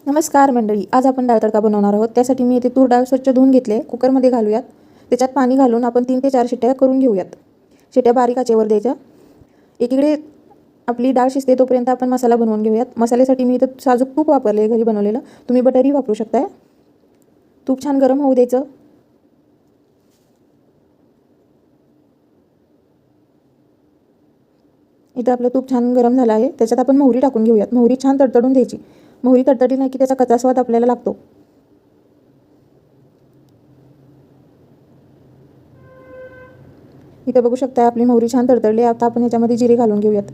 नमस्कार मंडळी, आज आपण डाळ तडका बनवणार आहोत. त्यासाठी मी इथे तूर डाळ स्वच्छ धुवून घेतले. कुकरमध्ये घालूयात. त्याच्यात पाणी घालून आपण 3 ते 4 शिट्ट्या करून घेऊयात. शिट्ट्या बारीक आचेवर द्यायच्या. एकीकडे आपली डाळ शिजते तोपर्यंत आपण मसाला बनवून घेऊयात. मसाल्यासाठी मी इथं साजूक तूप वापरले, घरी बनवलेलं. तुम्ही बटरही वापरू शकताय. तूप छान गरम होऊ द्यायचं. इथं आपलं तूप छान गरम झालं आहे. त्याच्यात आपण मोहरी टाकून घेऊयात. मोहरी छान तडतडून द्यायची. मोहरी तडतडली नाही की त्याचा कच्चा स्वाद आपल्याला लागतो. इथे बघू शकता आपली मोहरी छान तडतडली. आता आपण ह्याच्यामध्ये जिरे घालून घेऊयात.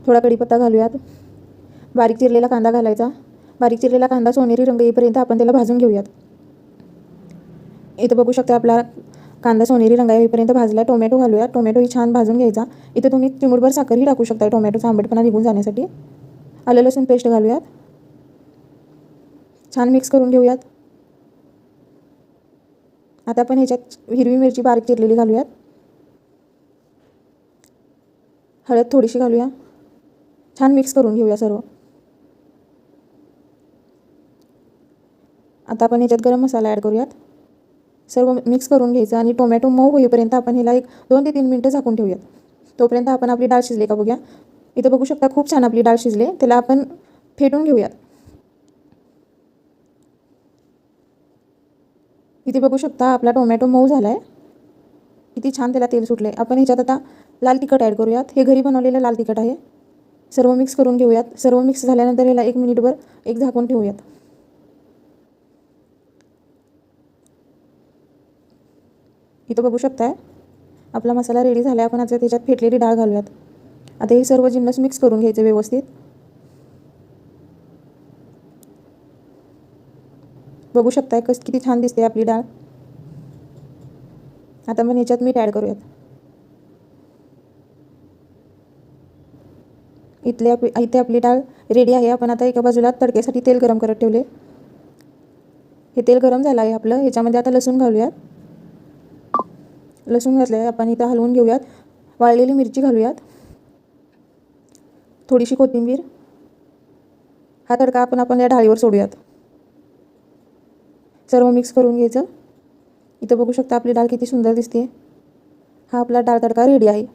थोडा कढीपत्ता घालूयात. बारीक चिरलेला कांदा घालायचा. बारीक चिरलेला कांदा सोनेरी रंग येईपर्यंत आपण त्याला भाजून घेऊयात. इथं बघू शकता आपला कांदा सोनेरी रंग येईपर्यंत भाजला. टोमॅटो घालूयात. टोमॅटोही छान भाजून घ्यायचा. इथे तुम्ही चिमूटभर साखरही टाकू शकता टोमॅटोचा आंबटपणा निघून जाण्यासाठी. आलं लसूण पेस्ट घालूयात. छान मिक्स करून घेऊयात. आता आपण ह्याच्यात हिरवी मिरची बारीक चिरलेली घालूयात. हळद थोडीशी घालूया. छान मिक्स करून घेऊया सर्व. आता आपण ह्याच्यात गरम मसाला ॲड करूयात. सर्व मिक्स करून घ्यायचं आणि टोमॅटो मऊ होईपर्यंत आपण ह्याला 2 ते 3 मिनटं झाकून ठेवूयात. तोपर्यंत आपण आपली डाळ शिजले का बघूया. इथं बघू शकता खूप छान आपली डाळ शिजले. त्याला आपण फेटून घेऊयात. इथे बघू शकता आपला टोमॅटो मऊ झाला आहे. किती छान त्याला तेल सुटले. आपण ह्याच्यात आता लाल तिखट ॲड करूयात. हे घरी बनवलेलं लाल तिखट आहे. सर्व मिक्स करून घेऊयात. सर्व मिक्स झाल्यानंतर ह्याला 1 मिनिटभर झाकून ठेवूयात. इथं बघू शकताय आपला मसाला रेडी झाला आहे. आपण आता त्याच्यात फेटलेली डाळ घालूयात. आता हे सर्व जिन्नस मिक्स करून घ्यायचे व्यवस्थित. बघू शकताय किती छान दिसते आपली डाळ. आता आपण ह्याच्यात मीठ ॲड करूयात. इथे आपली डाळ रेडी आहे. आपण आता एका बाजूला तडक्यासाठी तेल गरम करत ठेवले. हे तेल गरम झालं आहे आपलं. ह्याच्यामध्ये आता लसूण घालूयात. लसूण घातलं आहे. आपण इथं हलवून घेऊयात. वाळलेली मिरची घालूयात. थोडीशी कोथिंबीर. हा तडका आपण या डाळीवर सोडूयात. सर्व मिक्स करून घ्यायचं. इथं बघू शकता आपली डाळ किती सुंदर दिसते. हा आपला डाळ तडका रेडी आहे.